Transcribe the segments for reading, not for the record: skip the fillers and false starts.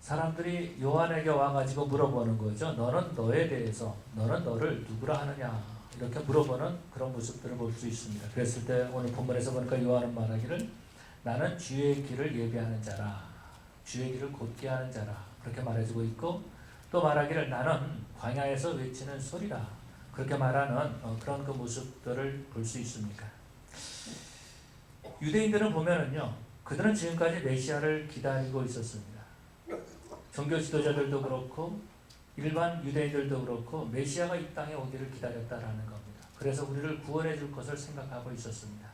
사람들이 요한에게 와가지고 물어보는 거죠. 너는 너에 대해서, 너는 너를 누구라 하느냐, 이렇게 물어보는 그런 모습들을 볼 수 있습니다. 그랬을 때 오늘 본문에서 보니까 요한은 말하기를 나는 주의 길을 예비하는 자라, 주의 길을 곧게 하는 자라, 그렇게 말해주고 있고, 또 말하기를 나는 광야에서 외치는 소리라, 그렇게 말하는 그런 그 모습들을 볼 수 있습니다. 유대인들은 보면은요, 그들은 지금까지 메시아를 기다리고 있었습니다. 종교 지도자들도 그렇고 일반 유대인들도 그렇고 메시아가 이 땅에 오기를 기다렸다라는 겁니다. 그래서 우리를 구원해 줄 것을 생각하고 있었습니다.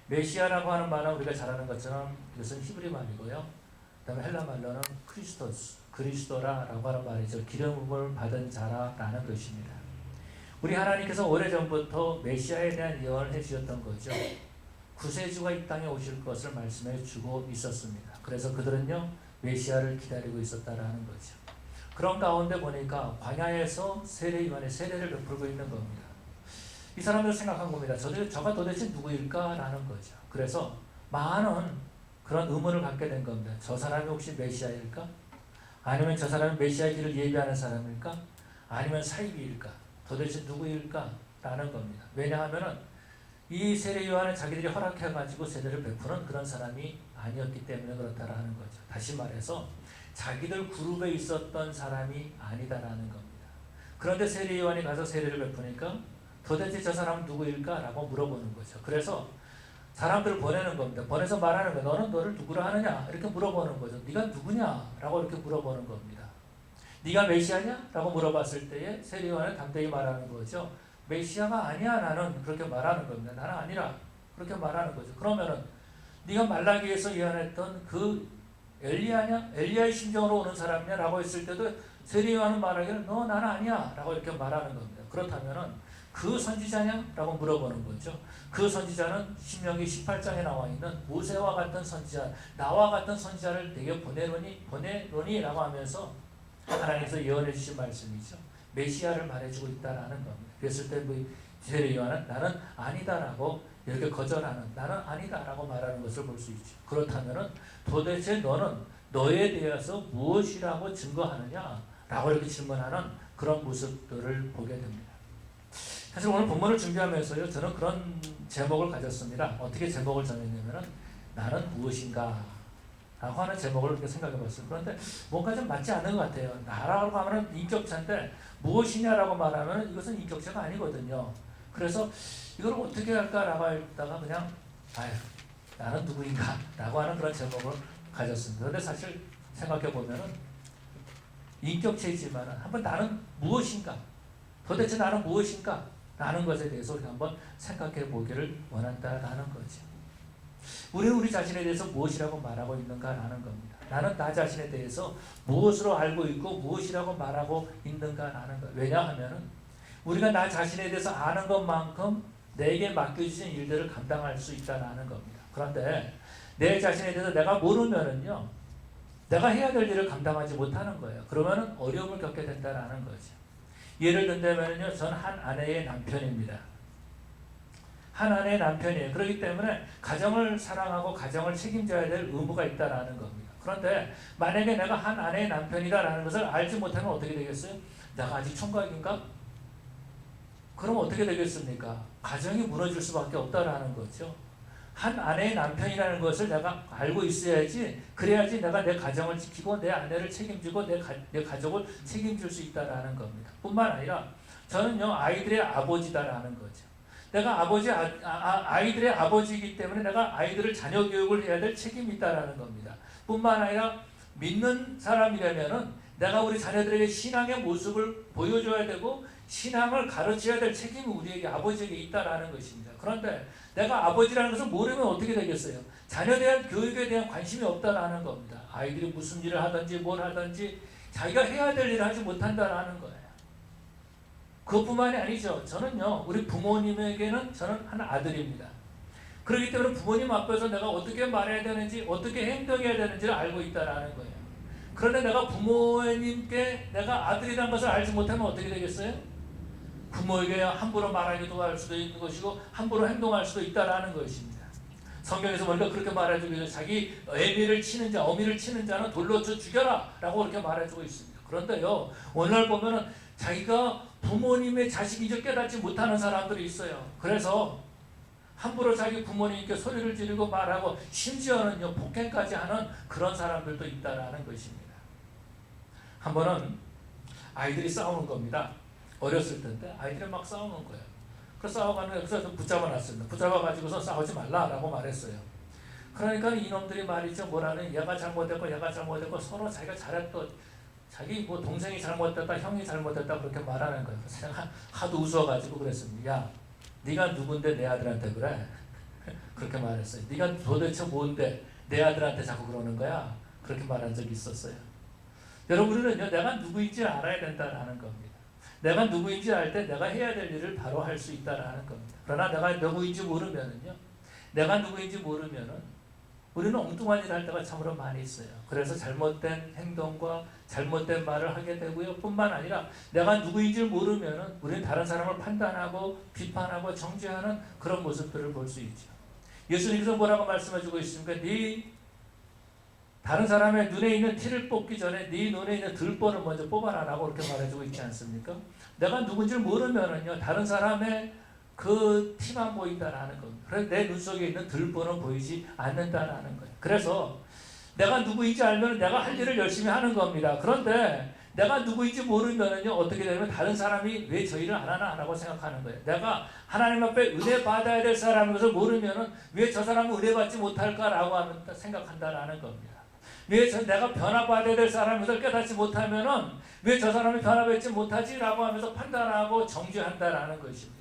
메시아라고 하는 말은 우리가 잘 아는 것처럼 이것은 히브리 말이고요. 그 다음에 헬라 말로는 크리스토스, 그리스도라라고 하는 말이죠. 기름을 받은 자라라는 것입니다. 우리 하나님께서 오래전부터 메시아에 대한 예언을 해주셨던 거죠. 구세주가 이 땅에 오실 것을 말씀해 주고 있었습니다. 그래서 그들은요, 메시아를 기다리고 있었다라는 거죠. 그런 가운데 보니까 광야에서 세례요한의 세례를 베풀고 있는 겁니다. 이 사람들 생각한 겁니다. 저가 도대체 누구일까라는 거죠. 그래서 많은 그런 의문을 갖게 된 겁니다. 저 사람이 혹시 메시아일까? 아니면 저 사람이 메시아의 길을 예비하는 사람일까? 아니면 사이비일까? 도대체 누구일까? 라는 겁니다. 왜냐하면은 이 세례요한은 자기들이 허락해가지고 세례를 베푸는 그런 사람이 아니었기 때문에 그렇다라는 거죠. 다시 말해서 자기들 그룹에 있었던 사람이 아니다라는 겁니다. 그런데 세례요한이 가서 세례를 베푸니까 도대체 저 사람은 누구일까? 라고 물어보는 거죠. 그래서 사람들을 보내는 겁니다. 보내서 말하는 거예요. 너는 너를 누구라 하느냐? 이렇게 물어보는 거죠. 네가 누구냐? 라고 이렇게 물어보는 겁니다. 네가 메시아냐? 라고 물어봤을 때에 세례요한은 담대히 말하는 거죠. 메시아가 아니야, 나는. 그렇게 말하는 겁니다. 나는 아니라. 그렇게 말하는 거죠. 그러면은 네가 말라기에서 예언했던 그 엘리야냐? 엘리야의 심정으로 오는 사람이냐? 라고 했을 때도 세례요한은 말하기를 너 나는 아니야 라고 이렇게 말하는 겁니다. 그렇다면은 그 선지자냐? 라고 물어보는 거죠. 그 선지자는 신명기 18장에 나와 있는 모세와 같은 선지자, 나와 같은 선지자를 내게 보내노니 라고 하면서 하나님께서 예언해 주신 말씀이죠. 메시아를 말해주고 있다라는 겁니다. 그랬을 때 세례요한은 나는 아니다라고 이렇게 거절하는, 나는 아니다라고 말하는 것을 볼 수 있죠. 그렇다면은 도대체 너는 너에 대해서 무엇이라고 증거하느냐라고 이렇게 질문하는 그런 모습들을 보게 됩니다. 사실 오늘 본문을 준비하면서요, 저는 그런 제목을 가졌습니다. 어떻게 제목을 정했냐면은 나는 무엇인가 라고 하는 제목을 이렇게 생각해 봤어요. 그런데 뭔가 좀 맞지 않는 것 같아요. 나라고 하면 인격체인데 무엇이냐라고 말하면 이것은 인격체가 아니거든요. 그래서 이걸 어떻게 할까라고 했다가 그냥 나는 누구인가 라고 하는 그런 제목을 가졌습니다. 그런데 사실 생각해 보면은 인격체이지만 한번 나는 무엇인가, 도대체 나는 무엇인가 라는 것에 대해서 우리가 한번 생각해 보기를 원한다라는 거죠. 우리는 우리 자신에 대해서 무엇이라고 말하고 있는가라는 겁니다. 나는 나 자신에 대해서 무엇으로 알고 있고 무엇이라고 말하고 있는가라는 거예요. 왜냐하면 우리가 나 자신에 대해서 아는 것만큼 내게 맡겨주신 일들을 감당할 수 있다는 겁니다. 그런데 내 자신에 대해서 내가 모르면은요, 내가 해야 될 일을 감당하지 못하는 거예요. 그러면 어려움을 겪게 된다는 거죠. 예를 든다면요, 전 한 아내의 남편입니다. 한 아내의 남편이에요. 그렇기 때문에 가정을 사랑하고 가정을 책임져야 될 의무가 있다라는 겁니다. 그런데 만약에 내가 한 아내의 남편이다라는 것을 알지 못하면 어떻게 되겠어요? 내가 아직 총각인가? 그럼 어떻게 되겠습니까? 가정이 무너질 수밖에 없다라는 거죠. 한 아내의 남편이라는 것을 내가 알고 있어야지, 그래야지 내가 내 가정을 지키고 내 아내를 책임지고 내 가족을 책임질 수 있다라는 겁니다. 뿐만 아니라 저는요, 아이들의 아버지다라는 거죠. 내가 아이들의 아버지이기 때문에 내가 아이들을 자녀 교육을 해야 될 책임이 있다라는 겁니다. 뿐만 아니라 믿는 사람이라면은 내가 우리 자녀들에게 신앙의 모습을 보여줘야 되고 신앙을 가르쳐야 될 책임이 우리에게 아버지에게 있다라는 것입니다. 그런데 내가 아버지라는 것을 모르면 어떻게 되겠어요? 자녀에 대한 교육에 대한 관심이 없다라는 겁니다. 아이들이 무슨 일을 하든지 뭘 하든지 자기가 해야 될 일을 하지 못한다라는 거예요. 그것뿐만이 아니죠. 저는요, 우리 부모님에게는 저는 한 아들입니다. 그렇기 때문에 부모님 앞에서 내가 어떻게 말해야 되는지, 어떻게 행동해야 되는지를 알고 있다라는 거예요. 그런데 내가 부모님께 내가 아들이라는 것을 알지 못하면 어떻게 되겠어요? 부모에게 함부로 말하기도 할 수도 있는 것이고 함부로 행동할 수도 있다라는 것입니다. 성경에서 보니까 그렇게 말해주고 있어요. 자기 어미를 치는 자는 돌로 쳐 죽여라 라고 그렇게 말해주고 있습니다. 그런데요, 오늘 보면은 자기가 부모님의 자식인 줄 깨닫지 못하는 사람들이 있어요. 그래서 함부로 자기 부모님께 소리를 지르고 말하고 심지어는요 폭행까지 하는 그런 사람들도 있다라는 것입니다. 한 번은 아이들이 싸우는 겁니다. 어렸을 때인데 아이들이 막 싸우는 거예요. 그래서 싸워가는 여기서 붙잡아놨습니다. 붙잡아가지고서 싸우지 말라라고 말했어요. 그러니까 이놈들이 말이죠, 뭐라는 얘가 잘못했고 서로 자기가 잘했던 자기 뭐 동생이 잘못됐다, 형이 잘못됐다 그렇게 말하는 거예요. 그래서 제가 하도 웃어가지고 그랬습니다. 야, 네가 누군데 내 아들한테 그래? 그렇게 말했어요. 네가 도대체 뭔데 내 아들한테 자꾸 그러는 거야? 그렇게 말한 적이 있었어요. 여러분은요, 내가 누구인지 알아야 된다는 겁니다. 내가 누구인지 알 때 내가 해야 될 일을 바로 할 수 있다는 겁니다. 그러나 내가 누구인지 모르면은요, 우리는 엉뚱한 일을 할 때가 참으로 많이 있어요. 그래서 잘못된 행동과 잘못된 말을 하게 되고요. 뿐만 아니라 내가 누구인지 모르면은 우리는 다른 사람을 판단하고 비판하고 정죄하는 그런 모습들을 볼 수 있죠. 예수님께서 뭐라고 말씀해주고 있습니까? 네 다른 사람의 눈에 있는 티를 뽑기 전에 네 눈에 있는 들보를 먼저 뽑아라 라고 그렇게 말해주고 있지 않습니까? 내가 누군지 모르면은요, 다른 사람의 그 티만 보인다라는 겁니다. 그래서 내 눈 속에 있는 들보는 보이지 않는다라는 거예요. 그래서 내가 누구인지 알면 내가 할 일을 열심히 하는 겁니다. 그런데 내가 누구인지 모르면은요, 어떻게 되냐면 다른 사람이 왜 저 일을 안 하나라고 생각하는 거예요. 내가 하나님 앞에 은혜 받아야 될 사람인 것을 모르면은 왜 저 사람은 은혜 받지 못할까라고 생각한다라는 겁니다. 왜 내가 변화받아야 될 사람인 것을 깨닫지 못하면은 왜 저 사람이 변화받지 못하지라고 하면서 판단하고 정죄한다라는 것입니다.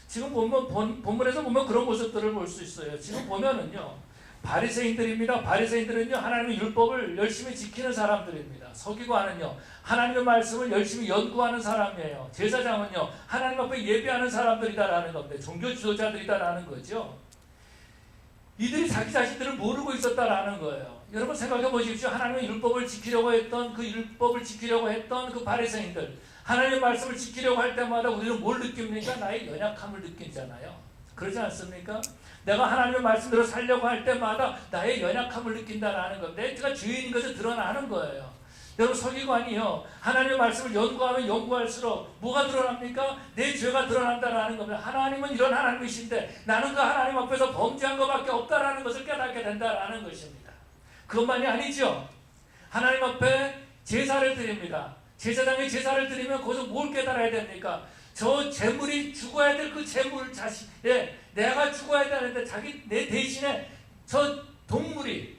지금 본문에서 보면 그런 모습들을 볼 수 있어요. 지금 보면은요, 바리새인들입니다. 바리새인들은요, 하나님의 율법을 열심히 지키는 사람들입니다. 서기관은요, 하나님의 말씀을 열심히 연구하는 사람이에요. 제사장은요, 하나님 앞에 예배하는 사람들이다라는 겁니다. 종교 지도자들이다라는 거죠. 이들이 자기 자신들을 모르고 있었다라는 거예요. 여러분 생각해 보십시오. 하나님의 율법을 지키려고 했던 그 바리새인들, 하나님의 말씀을 지키려고 할 때마다 우리는 뭘 느낍니까? 나의 연약함을 느끼잖아요. 그러지 않습니까? 내가 하나님의 말씀대로 살려고 할 때마다 나의 연약함을 느낀다라는 겁니다. 내가 죄인인 것을 드러나는 거예요. 여러분 서기관이요, 하나님의 말씀을 연구하면 연구할수록 뭐가 드러납니까? 내 죄가 드러난다라는 겁니다. 하나님은 이런 하나님이신데 나는 그 하나님 앞에서 범죄한 것밖에 없다라는 것을 깨닫게 된다라는 것입니다. 그것만이 아니죠. 하나님 앞에 제사를 드립니다. 제사장이 제사를 드리면 거기서 뭘 깨달아야 됩니까? 저 재물이 죽어야 될 그 재물 자신에 내가 죽어야 되는데 내 대신에 저 동물이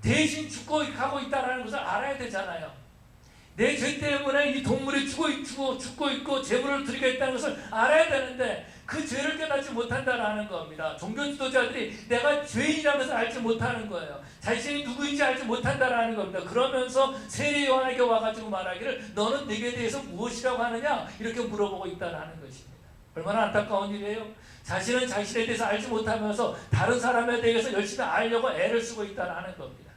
대신 죽고 가고 있다는 것을 알아야 되잖아요. 내 죄 때문에 이 동물이 죽고 있고 재물을 드리겠다는 것을 알아야 되는데 그 죄를 깨닫지 못한다는 겁니다. 종교 지도자들이 내가 죄인이라는 것을 알지 못하는 거예요. 자신이 누구인지 알지 못한다는 겁니다. 그러면서 세례 요한에게 와가지고 말하기를 너는 내게 대해서 무엇이라고 하느냐 이렇게 물어보고 있다는 것입니다. 얼마나 안타까운 일이에요. 자신은 자신에 대해서 알지 못하면서 다른 사람에 대해서 열심히 알려고 애를 쓰고 있다는 겁니다.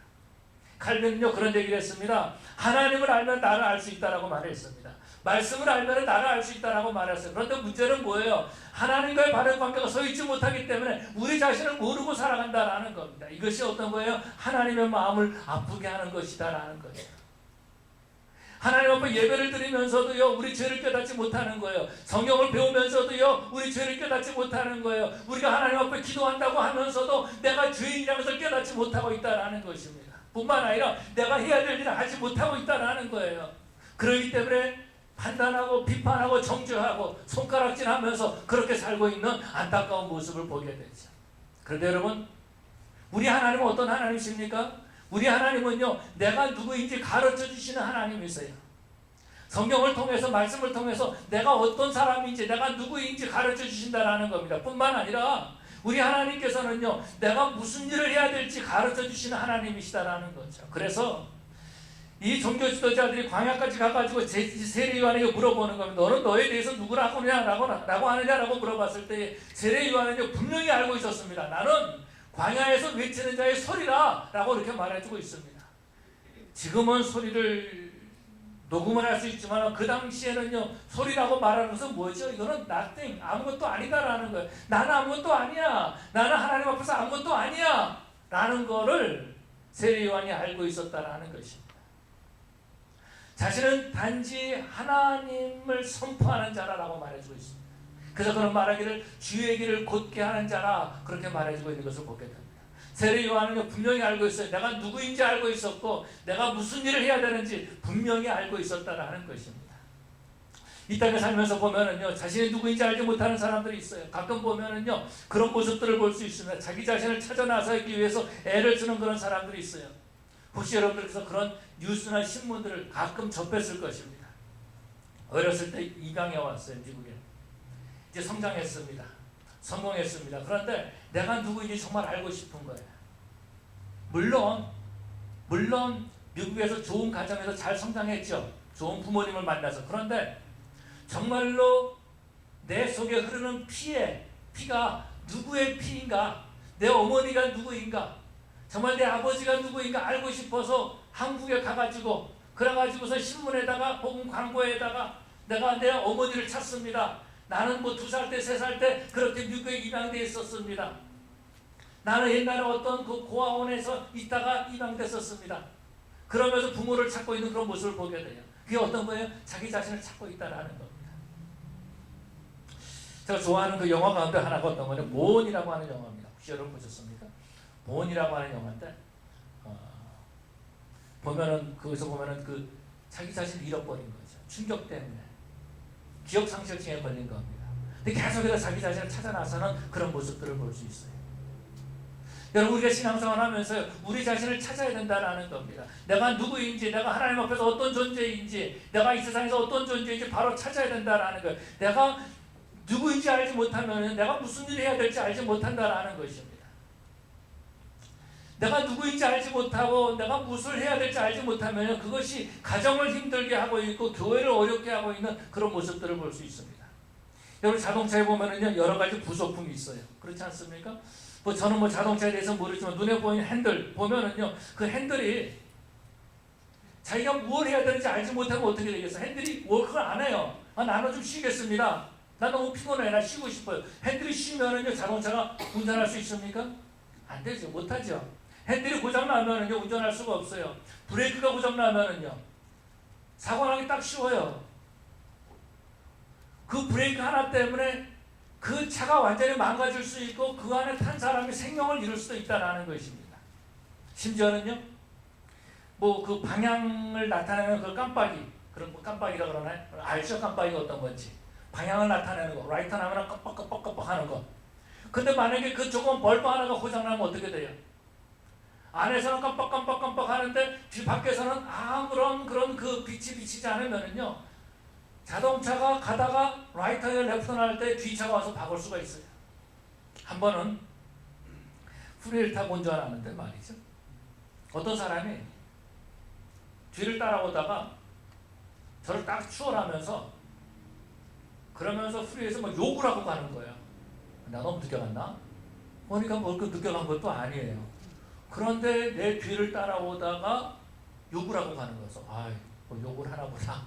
칼빈은요 그런 얘기를 했습니다. 하나님을 알면 나를 알 수 있다라고 말했습니다. 말씀을 알면 나를 알 수 있다라고 말했어요. 그런데 문제는 뭐예요? 하나님과의 바른 관계가 서 있지 못하기 때문에 우리 자신을 모르고 살아간다라는 겁니다. 이것이 어떤 거예요? 하나님의 마음을 아프게 하는 것이다라는 거예요. 하나님 앞에 예배를 드리면서도요 우리 죄를 깨닫지 못하는 거예요. 성경을 배우면서도요 우리 죄를 깨닫지 못하는 거예요. 우리가 하나님 앞에 기도한다고 하면서도 내가 죄인이라는 것을 깨닫지 못하고 있다는 것입니다. 뿐만 아니라 내가 해야 될 일을 하지 못하고 있다는 거예요. 그렇기 때문에 판단하고 비판하고 정죄하고 손가락질하면서 그렇게 살고 있는 안타까운 모습을 보게 되죠. 그런데 여러분, 우리 하나님은 어떤 하나님이십니까? 우리 하나님은요 내가 누구인지 가르쳐 주시는 하나님이세요. 성경을 통해서 말씀을 통해서 내가 어떤 사람인지 내가 누구인지 가르쳐 주신다는 겁니다. 뿐만 아니라 우리 하나님께서는요 내가 무슨 일을 해야 될지 가르쳐 주시는 하나님이시다라는 거죠. 그래서 이 종교 지도자들이 광야까지 가가지고 세례 요한에게 물어보는 겁니다. 너는 너에 대해서 누구라고 하느냐라고 물어봤을 때 세례 요한은요 분명히 알고 있었습니다. 나는 광야에서 외치는 자의 소리라 라고 이렇게 말해주고 있습니다. 지금은 소리를 녹음을 할 수 있지만 그 당시에는요, 소리라고 말하는 것은 뭐죠? 이거는 nothing, 아무것도 아니다라는 거예요. 나는 아무것도 아니야. 나는 하나님 앞에서 아무것도 아니야. 라는 거를 세례 요한이 알고 있었다라는 것입니다. 자신은 단지 하나님을 선포하는 자라라고 말해주고 있습니다. 그래서 그런 말하기를 주의 길을 곧게 하는 자라 그렇게 말해주고 있는 것을 보게 됩니다. 세례 요한은 분명히 알고 있어요. 내가 누구인지 알고 있었고 내가 무슨 일을 해야 되는지 분명히 알고 있었다라는 것입니다. 이 땅에 살면서 보면은요, 자신이 누구인지 알지 못하는 사람들이 있어요. 가끔 보면은요, 그런 모습들을 볼 수 있습니다. 자기 자신을 찾아 나서기 위해서 애를 쓰는 그런 사람들이 있어요. 혹시 여러분들께서 그런 뉴스나 신문들을 가끔 접했을 것입니다. 어렸을 때 입양해 왔어요, 미국에. 이제 성장했습니다. 성공했습니다. 그런데 내가 누구인지 정말 알고 싶은 거예요. 물론 미국에서 좋은 가정에서 잘 성장했죠. 좋은 부모님을 만나서. 그런데 정말로 내 속에 흐르는 피가 누구의 피인가? 내 어머니가 누구인가? 정말 내 아버지가 누구인가 알고 싶어서 한국에 가가지고 그래가지고서 신문에다가 혹은 광고에다가 내가 내 어머니를 찾습니다. 나는 뭐 2살 때 3살 때 그렇게 미국에 입양되어 있었습니다. 나는 옛날에 어떤 그 고아원에서 있다가 입양됐었습니다. 그러면서 부모를 찾고 있는 그런 모습을 보게 돼요. 그게 어떤 거예요? 자기 자신을 찾고 있다라는 겁니다. 제가 좋아하는 그 영화 가운데 하나가 어떤 거냐? 몬이라고 하는 영화입니다. 혹시 여러분 보셨습니까? 몬이라고 하는 영화인데 보면은 거기서 보면은 그 자기 자신을 잃어버린 거죠. 충격 때문에 기억 상실증에 걸린 겁니다. 근데 계속해서 자기 자신을 찾아 나서는 그런 모습들을 볼 수 있어요. 여러분, 우리가 신앙생활 하면서 우리 자신을 찾아야 된다는 겁니다. 내가 누구인지, 내가 하나님 앞에서 어떤 존재인지, 내가 이 세상에서 어떤 존재인지 바로 찾아야 된다는 거예요. 내가 누구인지 알지 못하면 내가 무슨 일을 해야 될지 알지 못한다는 것입니다. 내가 누구인지 알지 못하고 내가 무엇을 해야 될지 알지 못하면 그것이 가정을 힘들게 하고 있고 교회를 어렵게 하고 있는 그런 모습들을 볼 수 있습니다. 여러분, 자동차에 보면은요, 여러 가지 부속품이 있어요. 그렇지 않습니까? 저는 자동차에 대해서 모르지만 눈에 보이는 핸들 보면은요, 그 핸들이 자기가 뭘 해야 되는지 알지 못하면 어떻게 되겠어? 핸들이 워크를 안 해요. 나는 좀 쉬겠습니다. 나 너무 피곤해. 나 쉬고 싶어요. 핸들이 쉬면은요, 자동차가 운전할 수 있습니까? 안 되죠. 못하죠. 핸들이 고장나면은요, 운전할 수가 없어요. 브레이크가 고장나면은요, 사고 나기 딱 쉬워요. 그 브레이크 하나 때문에 그 차가 완전히 망가질 수 있고 그 안에 탄 사람이 생명을 잃을 수도 있다는 것입니다. 심지어는요, 그 방향을 나타내는 그 깜빡이, 그런 깜빡이라 그러나요? 알죠? 깜빡이가 어떤 건지. 방향을 나타내는 거, 라이트 나면 깜빡깜빡깜빡 하는 거. 근데 만약에 그 조금 벌브 하나가 고장나면 어떻게 돼요? 안에서는 깜빡깜빡깜빡 하는데 뒤 밖에서는 아무런 그런 그 빛이 비치지 않으면은요, 자동차가 가다가 라이트에 레프트 날 때 뒤차가 와서 박을 수가 있어요. 한 번은 후레를 타고 운전하는데 말이죠, 어떤 사람이 뒤를 따라오다가 저를 딱 추월하면서 그러면서 후레에서 욕을 하고 가는 거예요. 나 너무 늦게 갔나? 보니까 그 늦게 간 것도 아니에요. 그런데 내 뒤를 따라오다가 욕을 하고 가는 거죠. 욕을 하나 보다.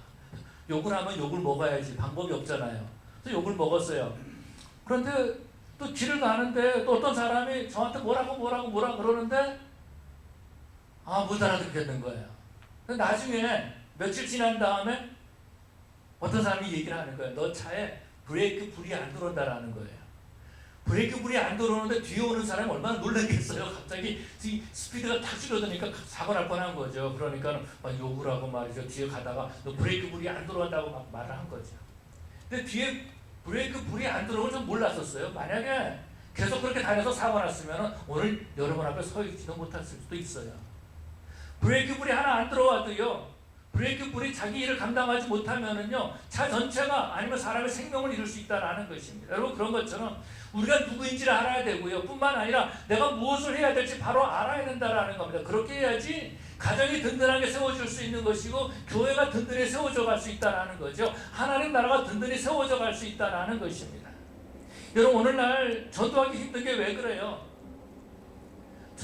욕을 하면 욕을 먹어야지. 방법이 없잖아요. 그래서 욕을 먹었어요. 그런데 또 길을 가는데 또 어떤 사람이 저한테 뭐라고 그러는데 못 알아듣겠는 거예요. 근데 나중에 며칠 지난 다음에 어떤 사람이 얘기를 하는 거예요. 너 차에 브레이크 불이 안 들어온다라는 거예요. 브레이크 불이 안 들어오는데 뒤에 오는 사람이 얼마나 놀랐겠어요. 갑자기 스피드가 탁 줄어드니까 사고 날 뻔한 거죠. 그러니까 막 욕을 하고 말이죠. 뒤에 가다가 너 브레이크 불이 안 들어온다고 막 말을 한 거죠. 근데 뒤에 브레이크 불이 안 들어오는 줄 몰랐었어요. 만약에 계속 그렇게 다녀서 사고 났으면 오늘 여러분 앞에 서 있지도 못했을 수도 있어요. 브레이크 불이 하나 안 들어와도요, 브레이크 불이 자기 일을 감당하지 못하면은요, 차 전체가 아니면 사람의 생명을 잃을 수 있다는 것입니다. 여러분, 그런 것처럼 우리가 누구인지를 알아야 되고요, 뿐만 아니라 내가 무엇을 해야 될지 바로 알아야 된다는 겁니다. 그렇게 해야지 가정이 든든하게 세워질 수 있는 것이고 교회가 든든히 세워져 갈 수 있다는 거죠. 하나님 나라가 든든히 세워져 갈 수 있다는 것입니다. 여러분, 오늘날 전도하기 힘든 게 왜 그래요?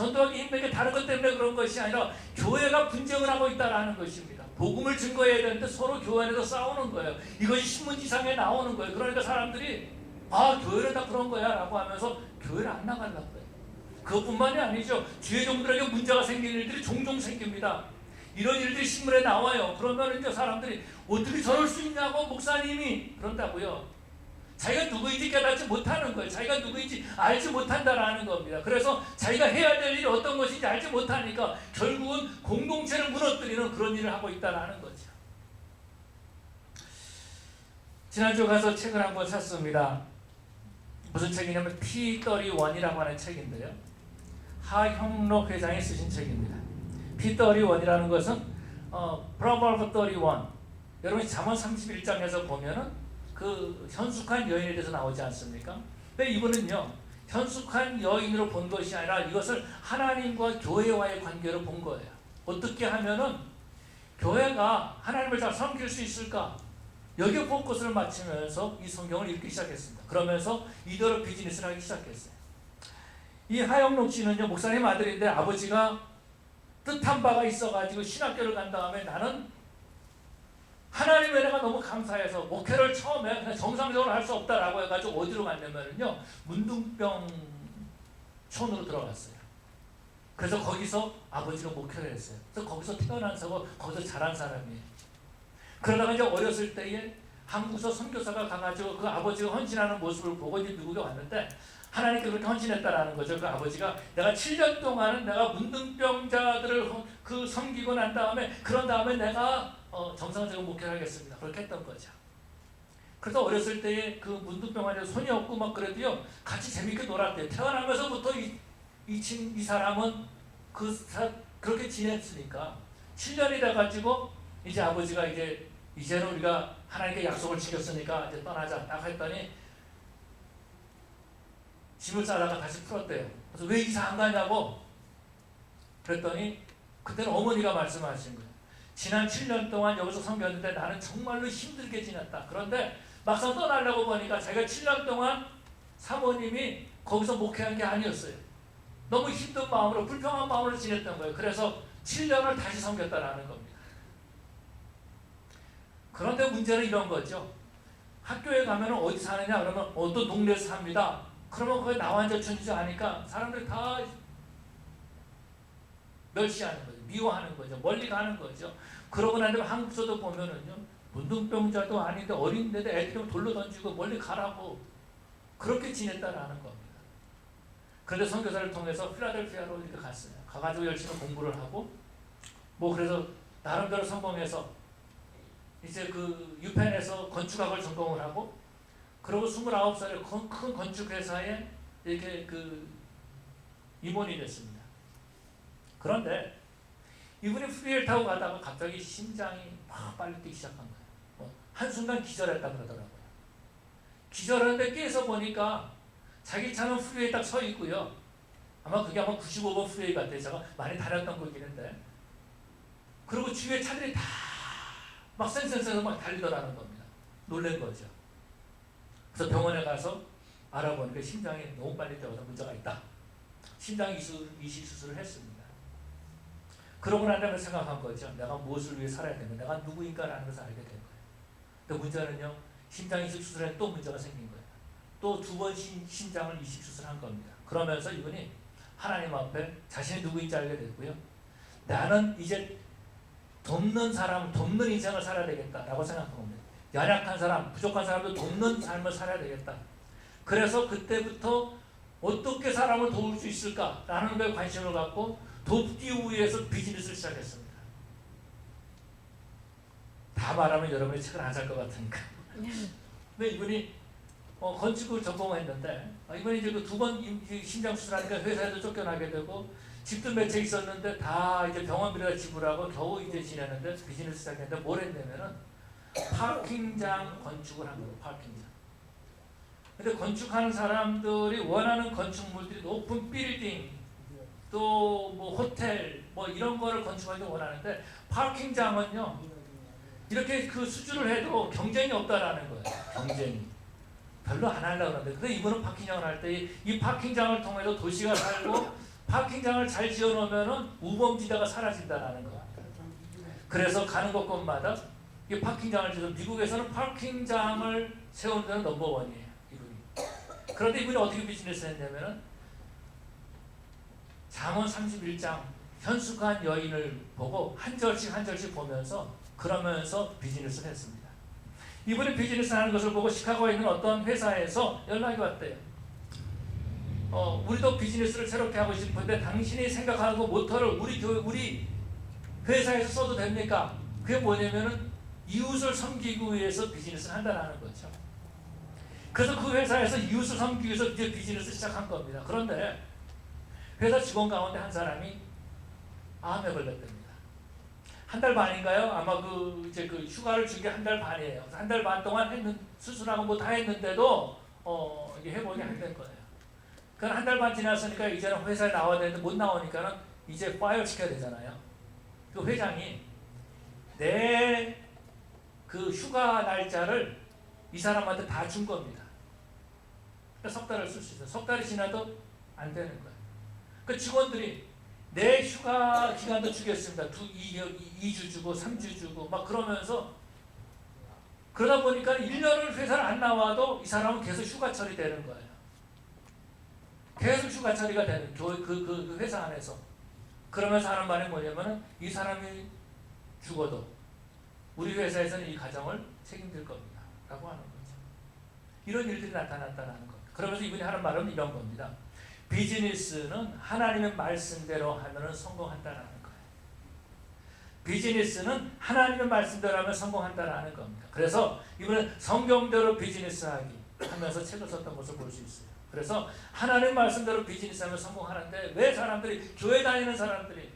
전도하기 힘든 게 다른 것 때문에 그런 것이 아니라 교회가 분쟁을 하고 있다는 것입니다. 복음을 증거해야 되는데 서로 교회 안에서 싸우는 거예요. 이것이 신문지상에 나오는 거예요. 그러니까 사람들이 교회는 다 그런 거야 라고 하면서 교회를 안 나가려고 해요. 그것뿐만이 아니죠. 주의 종들에게 문제가 생기는 일들이 종종 생깁니다. 이런 일들이 신문에 나와요. 그러면 이제 사람들이 어떻게 저럴 수 있냐고 목사님이 그런다고요. 자기가 누구인지 깨닫지 못하는 거예요. 자기가 누구인지 알지 못한다라는 겁니다. 그래서 자기가 해야 될 일이 어떤 것인지 알지 못하니까 결국은 공동체를 무너뜨리는 그런 일을 하고 있다라는 거죠. 지난주 가서 책을 한 권 샀습니다. 무슨 책이냐면 P31이라고 하는 책인데요. 하형록 회장이 쓰신 책입니다. P31이라는 것은 Proverbs 31. 여러분이 잠언 31장에서 보면은 그 현숙한 여인에 대해서 나오지 않습니까? 근데 이분은요, 현숙한 여인으로 본 것이 아니라 이것을 하나님과 교회와의 관계로 본 거예요. 어떻게 하면은 교회가 하나님을 잘 섬길 수 있을까? 여기에 포커스를 맞추면서 이 성경을 읽기 시작했습니다. 그러면서 이대로 비즈니스를 하기 시작했어요. 이 하영록 씨는요, 목사님 아들인데 아버지가 뜻한 바가 있어가지고 신학교를 간 다음에 나는 하나님의 은혜가 너무 감사해서 목회를 처음에 그냥 정상적으로 할 수 없다라고 해가지고 어디로 갔냐면요, 문둥병 촌으로 들어갔어요. 그래서 거기서 아버지가 목회를 했어요. 그래서 거기서 태어나서 거기서 자란 사람이에요. 그러다가 이제 어렸을 때에 한국서 선교사가 가가지고 그 아버지가 헌신하는 모습을 보고 이제 미국에 왔는데 하나님께 그렇게 헌신했다라는 거죠. 그 아버지가 내가 7년 동안은 내가 문둥병자들을 그 섬기고 난 다음에 그런 다음에 내가 정상적인 목회를 하겠습니다. 그렇게 했던 거죠. 그래서 어렸을 때에 그 문둥병한테 손이 없고 막 그래도요 같이 재밌게 놀았대요. 태어나면서부터 이 사람은 그렇게 지냈으니까 7년이 돼가지고 이제 아버지가 이제는 우리가 하나님께 약속을 지켰으니까 이제 떠나자 딱 했더니 짐을 싸다가 다시 풀었대요. 그래서 왜 이사 안 가냐고 그랬더니 그때는 어머니가 말씀하신 거예요. 지난 7년 동안 여기서 섬겼는데 나는 정말로 힘들게 지냈다. 그런데 막상 떠나려고 보니까 자기가 7년 동안 사모님이 거기서 목회한 게 아니었어요. 너무 힘든 마음으로 불평한 마음으로 지냈던 거예요. 그래서 7년을 다시 섬겼다라는 겁니다. 그런데 문제는 이런 거죠. 학교에 가면 어디 사느냐 그러면 어떤 동네에서 삽니다. 그러면 거기 나완저천지 아니까 사람들이 다 멸시하는 거죠. 미워하는 거죠. 멀리 가는 거죠. 그러고 난 다음에 한국서도 보면은요, 문둥병자도 아닌데 어린데도 애들 돌로 던지고 멀리 가라고 그렇게 지냈다라는 겁니다. 그런데 선교사를 통해서 필라델피아로 이렇게 갔어요. 가가지고 열심히 공부를 하고 그래서 나름대로 성공해서 이제 그 유펜에서 건축학을 전공을 하고 그리고 29살에 큰 건축회사에 이렇게 그 임원이 됐습니다. 그런데 이분이 프리웨이를 타고 가다가 갑자기 심장이 막 빨리 뛰기 시작한 거예요. 한순간 기절했다 그러더라고요. 기절하는데 깨서 보니까 자기 차는 프리웨이에 딱 서 있고요. 그게 아마 95번 프리웨이 같아요. 제가 많이 다녔던 거긴 한데. 그리고 주위에 차들이 다 막 쌩쌩쌩 막 달리더라는 겁니다. 놀란 거죠. 그래서 병원에 가서 알아보니까 심장이 너무 빨리 뛰어서 문제가 있다. 심장 이식 수술을 했습니다. 그러고 난 다음에 생각한 거죠. 내가 무엇을 위해 살아야 되나? 내가 누구인가라는 것을 알게 된 거예요. 근데 문제는요, 심장 이식 수술에 또 문제가 생긴 거예요. 또 2번 심장을 이식 수술한 겁니다. 그러면서 이분이 하나님 앞에 자신이 누구인지 알게 됐고요. 나는 이제 돕는 인생을 살아야 되겠다라고 생각한 겁니다. 연약한 사람, 부족한 사람도 돕는 삶을 살아야 되겠다. 그래서 그때부터 어떻게 사람을 도울 수 있을까라는 거에 관심을 갖고 돕기 위해서 비즈니스를 시작했습니다. 다 말하면 여러분이 책을 안 살 것 같으니까. 근데 이분이 건축을 전공했는데 이분이 이제 그 2번 심장 수술하니까 회사에도 쫓겨나게 되고 집도 몇 채 있었는데 다 이제 병원비를 지불하고 겨우 이제 지내는데 비즈니스 시작했는데 뭘 했냐면은 파킹장 건축을 한 거예요. 파킹장. 근데 건축하는 사람들이 원하는 건축물들이 높은 빌딩 또 호텔 이런 거를 건축하기 원하는데 파킹장은요 이렇게 그 수주를 해도 경쟁이 없다라는 거예요. 경쟁이 별로 안 하려고 하는데 근데 이분은 파킹장을 할 때 이 파킹장을 통해서 도시가 살고 파킹장을 잘 지어놓으면 우범지대가 사라진다는 거. 그래서 가는 곳곳마다 이 파킹장을 지어서 미국에서는 파킹장을 세우는 데는 넘버원이에요. 이분이. 그런데 이분이 어떻게 비즈니스 했냐면은 잠언 31장 현숙한 여인을 보고 한 절씩 한 절씩 보면서 그러면서 비즈니스를 했습니다. 이분이 비즈니스 하는 것을 보고 시카고에 있는 어떤 회사에서 연락이 왔대요. 우리도 비즈니스를 새롭게 하고 싶은데 당신이 생각하는 모터를 우리 회사에서 써도 됩니까? 그게 뭐냐면은 이웃을 섬기기 위해서 비즈니스를 한다는 거죠. 그래서 그 회사에서 이웃을 섬기기 위해서 이제 비즈니스 시작한 겁니다. 그런데 회사 직원 가운데 한 사람이 암에 걸렸답니다. 한 달 반인가요? 아마 그 휴가를 준 게 한 달 반이에요. 한 달 반 동안 수술하고 뭐 다 했는데도 이게 회복이 안 된 거예요. 그건 한 달 반 지났으니까 이제는 회사에 나와야 되는데 못 나오니까는 이제 파이어 시켜야 되잖아요. 그 회장이 내 그 휴가 날짜를 이 사람한테 다 준 겁니다. 그러니까 석 달을 쓸 수 있어요. 석 달이 지나도 안 되는 거예요. 그 직원들이 내 휴가 기간도 주겠습니다. 2주 주고 3주 주고 막 그러면서 그러다 보니까 1년을 회사를 안 나와도 이 사람은 계속 휴가 처리되는 거예요. 계속 휴가 처리가 되는 그 회사 안에서. 그러면서 하는 말이 뭐냐면은 이 사람이 죽어도 우리 회사에서는 이 가정을 책임질 겁니다. 라고 하는 거죠. 이런 일들이 나타났다는 겁니다. 그러면서 이분이 하는 말은 이런 겁니다. 비즈니스는 하나님의 말씀대로 하면 성공한다는 거예요. 비즈니스는 하나님의 말씀대로 하면 성공한다는 겁니다. 그래서 이분은 성경대로 비즈니스하기 하면서 책을 썼던 것을 볼 수 있어요. 그래서 하나님 말씀대로 비즈니스하면 성공하는데 왜 사람들이 교회 다니는 사람들이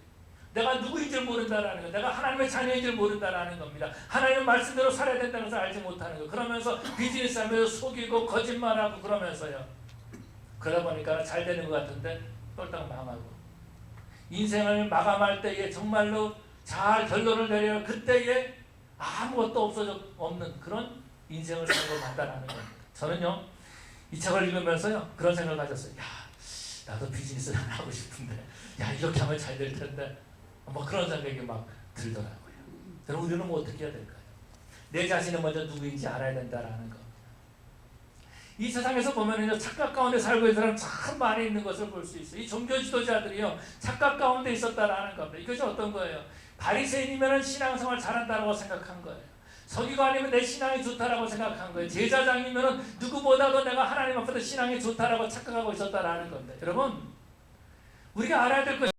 내가 누구인 줄 모른다라는 거, 내가 하나님의 자녀인 줄 모른다라는 겁니다. 하나님의 말씀대로 살아야 된다는 것을 알지 못하는 거. 그러면서 비즈니스하면서 속이고 거짓말하고 그러면서요. 그러다 보니까 잘 되는 것 같은데 똘딱 망하고 인생을 마감할 때에 정말로 잘 결론을 내려 그때에 아무것도 없는 그런 인생을 살고 간다라는 겁니다. 저는요 이 책을 읽으면서요 그런 생각을 가졌어요. 야 나도 비즈니스를 하고 싶은데 야 이렇게 하면 잘 될 텐데 뭐 그런 생각이 막 들더라고요. 그럼 우리는 뭐 어떻게 해야 될까요? 내 자신은 먼저 누구인지 알아야 된다라는 거. 이 세상에서 보면은요 착각 가운데 살고 있는 사람 참 많이 있는 것을 볼 수 있어요. 이 종교 지도자들이요 착각 가운데 있었다라는 겁니다. 이것이 어떤 거예요? 바리새인이면은 신앙생활 잘한다라고 생각한 거예요. 서기관이면 내 신앙이 좋다라고 생각한 거예요. 제사장이면은 누구보다도 내가 하나님 앞에서 신앙이 좋다라고 착각하고 있었다라는 겁니다. 여러분 우리가 알아야 될 것이